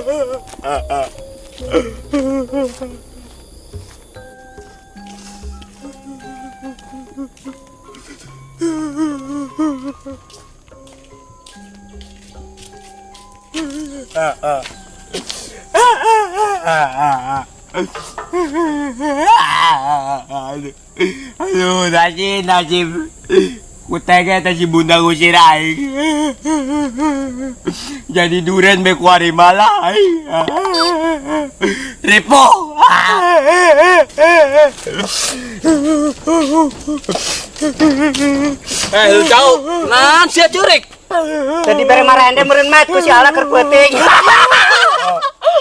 Aduh, nasib kutega si bunda ngusir aing. Jadi duren be kuari malah. Repo. Lu tahu? Nan sia curik. Jadi bere marah ende meureun mat ku si ala keur peuting.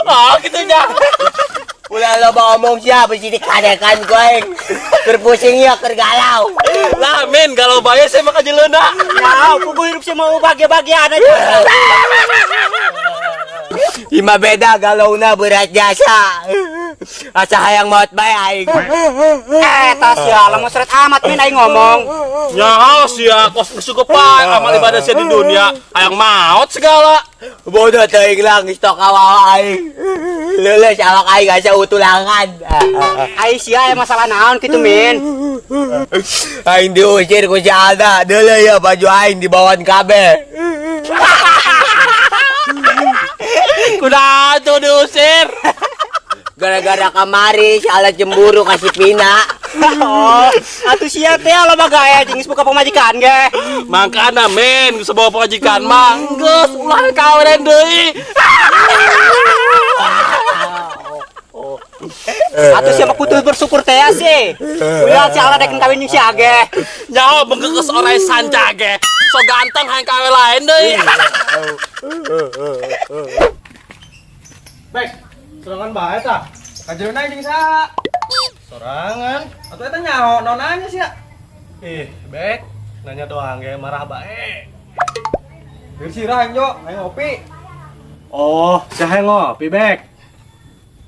Oh, gitu nya. Ulah lo ngomong siapa sih dikadekan goeng. Berpusing ya kergalau. Lah men galau bae saya mah kajeleuna. Ya, pugu hidup sih mau bahagia-bahagiaan aja. Ima beda galauna berat jasa. Asa hayang maot bae aing. Tas ya, lamun seret amat min aing ngomong. Nyaho sia kos kesukupan amal ibadah sia di dunia hayang maot segala. Bodoh teuing lang stok awawa aing. Leuleus awak aing asa utulangan. Ai sia aya masalah naon kitu min. Aing diusir ku si Alda. Deuleu ya baju aing dibawan kabeh. Kuda tuh diusir. Gara-gara kamari si Alda cemburu kasih Pina. Oh, atuh sia teh lo bagaya jeung buka pemajikan ge. Makana men geus bawa pengajikan mah geus ulah kawen deui. Atuh sia mah kudu bersyukur teh sih. Ulah si ala dek kawin jeung si Age. Nyaho bengkeus orai sanca ge. So ganteng hayang kawe lain deui. Baik, serangan bae tah. Kajelena jeung saha? Sorangan. Atuh eta nyaho naon nanya sia? Bek, nanya doang ge marah bae. Keur sirah aing jo, aing ngopi. Oh, saha ngopi, Bek?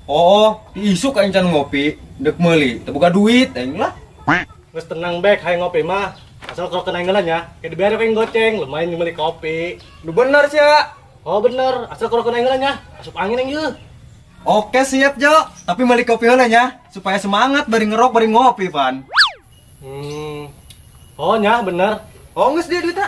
Oh, isuk aing can ngopi, deuk meuli, teu boga duit aing lah. Geus tenang, Bek, hayang ngopi mah. Asal kalau kena ngelan ya, kayak diberi pengen goceng, lumayan beli kopi. Lu bener sih ya? Oh bener, asal kalau kena ngelan ya, asup angin yang yuk. Oke siap Jo, tapi beli kopi lah ya, supaya semangat bari ngerok bari ngopi Van. Oh nya bener. Oh nggak dia duitnya?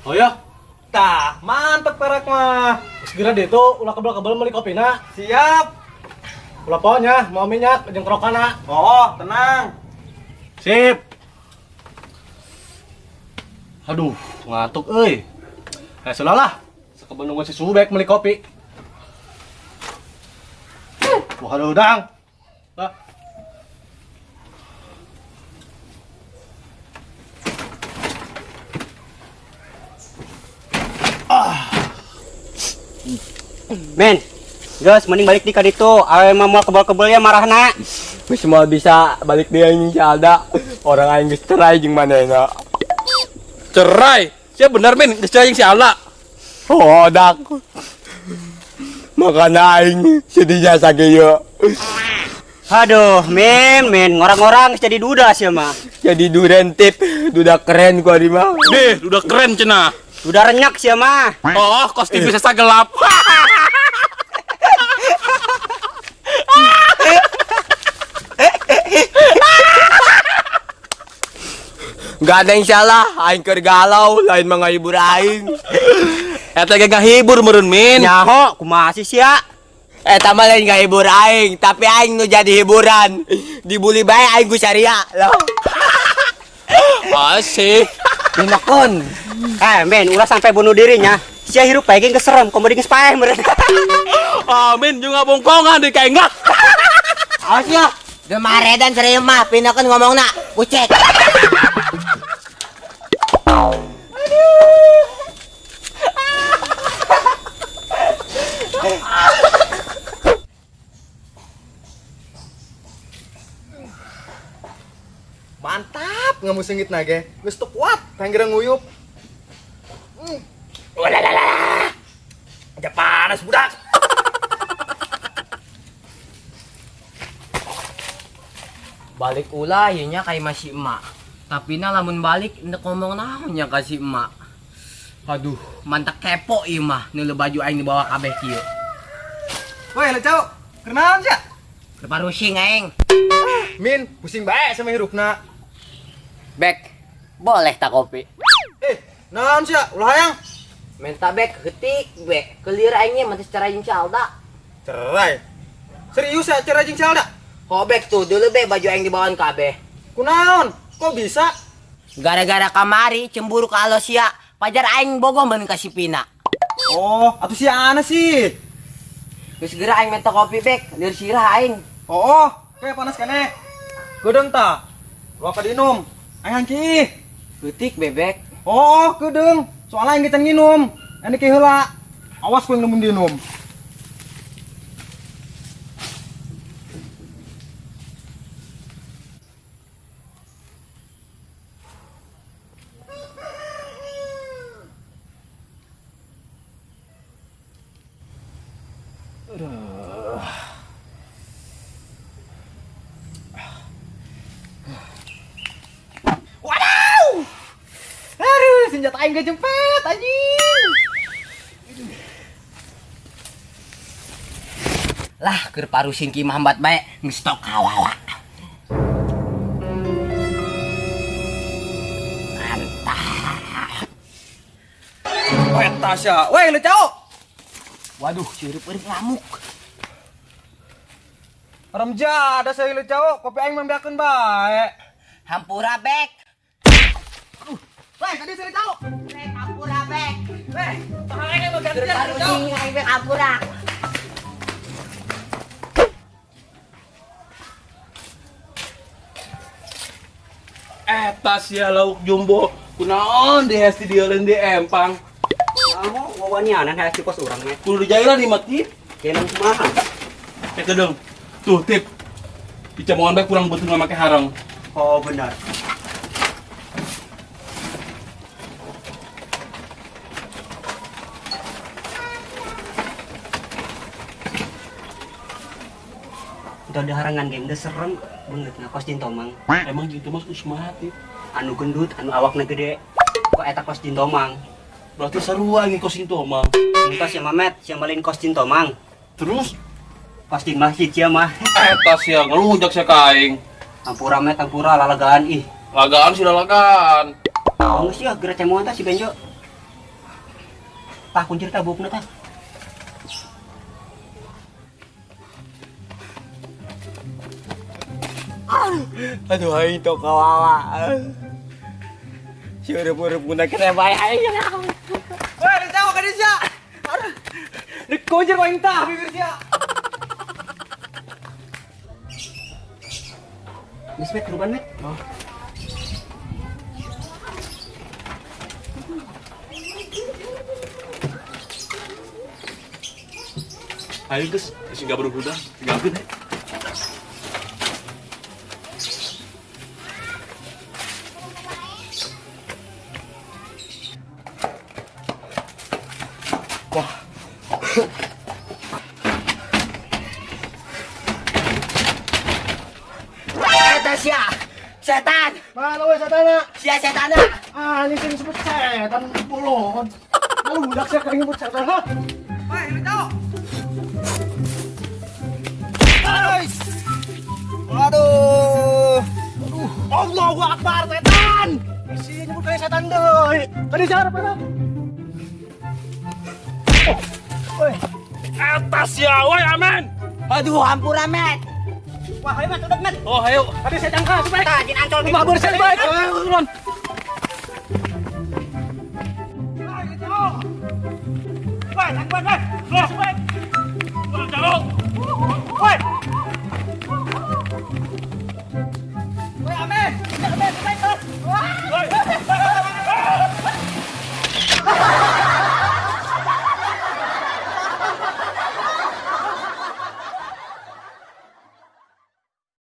Oh ya, tah mantep perak mah. Segera deh tuh, ulah kebel beli kopi na. Siap. Ulah pokoknya mau minyak jeung krokana. Oh tenang. Sip. Aduh, ngantuk euy. Sudah lah. Sekebel nunggu si Subek beli kopi. Wah, aduh udang. Lah. Men, guys, mending balik di kaditu. Awe mah moal kebel-kebel ya marahna. Geus moal bisa balik dia ini si Alda. Orang aing geus cerai jeung manehna. Cerai? Sia bener men, geus cerai jeung si Alda. Oh, dak. Makana aing sedihnya sageyo. Aduh, men, ngorang-ngorang jadi duda sih mah. Jadi duren tip, duda keren ku ari mah. Deh, udah keren cenah. Duda renyak sih mah. Oh, kos TV sesa gelap. Gak ada yang salah, aing keur galau, lain mah ngahibur aing. Eta ge ngahibur meureun men. Nyaho, kumaha sih sia? Eta mah lain ngahibur aing, tapi aing nu jadi hiburan. Dibully bae aing ku saria. Loh. Asik. Pinakon. Men, ulah sampai bunuh dirinya. Sia hirup bae geus serem, komo geus paeh meureun. Amin juga bongkongan di kaenggak. Awas ya. Demare dan serius mah, pinakon ngomongna. Bucek. Mantap, nggak mau sengit nage. Geus teu kuat, tanggira nguyup. Walalala. Ada panas budak. Balik ulah ieu nya kai masih emak. Tapi na lamun balik endek ngomong naon nya ka si emak. Aduh, mantap kepo ieu mah. Nu baju aing dibawa kabeh kieu. Woi, lu cau. Kenalan sia? Keparusing aing. Min, pusing bae sama hirupna. Bek, boleh tak kopi? Naon sia? Ulah hayang. Menta bek heutik bek. Kelir aingnya mah secara jingsal da. Cerai. Serius ya cerai jeung salda? Hobek tuh dulu bek baju aing dibawaan kabeh. Kunaon? Kok bisa? Gara-gara kamari cemburu ka Alosia, pajar aing bogoh mun ka si Pina. Oh, atuh si ana sih. Geus geura aing minta kopi bek, lir sirah aing. Oh, kayak panas kene. Gedeng ta? Lu apa dinum? Aing ki. Heutik bebek. Oh, gedeng. Soalnya yang kita nginum. Ini ki heula. Awas ku yang nemun dinum. Waduh! Aduh, senjata aing gak jempet anjing. Lah, keur parusing ki mah hambat bae, geus tok kawawa. Mantap. Eta sia. Weh, lu cau. Waduh, cireup-eureup ngamuk. Remja, ada saya lu cau. Kopi aing membiakeun bae. Hampura bek. Weh, tadi saya cau. Bek hampura bek. Weh, tangan aing mah Keur gantian lu cau. parusing aing bek hampura. Eta sia lauk jumbo. Kunaon di hesti di di empang. Kamu wawanya anan hayang kos urang mah. Kudu dijailan di mati. Kenang kumaha? Gedeng. Tuh tip. Dicamongan bae kurang betul make harang. Oh benar. Udah ada harangan game udah serem banget nah kos Jintomang. Emang gitu mas us mati. Anu gendut, anu awakna gede. Kok eta kos Jintomang? Berarti seru lagi kos itu mah. Entah si Mamet, si malin kos Jintomang. Terus Kos di masjid sia mah. eta sia ngelunjak sia kaing. Ampura met, ampura lalagaan ih. Lagaan sih lalagaan. Oh geus ya geura cemoan tah si Benjo. Tah kunci tah bukna tah. Aduh aing tok kawawa. Cireup-eureup guna kena bae aing. Weh, lu cau ka dieu sia. Aduh. Dikuncir ku aing tah bibir sia. Geus met ruban met. Ayo guys, sing gak berguna, gabut. Eta sia, setan. Mana weh satana? Sia setana. Ah, ini sing sebut setan pulon. Lu budak sia kaing nyebut setan ha. Weh, lu cau. Guys. Waduh. Allahu Akbar setan. Isi nyebut kayak setan deui. Tadi sia apa? Woi, Eta sia, woi aman. Aduh, hampura met. wah ayo Mat, udah Mat. Oh, ayo. Tadi saya tangkap baik. Tah, jin ancol Rumah bersih baik. Turun. Woi, tangkap baik. Terus baik. Jalo. Woi,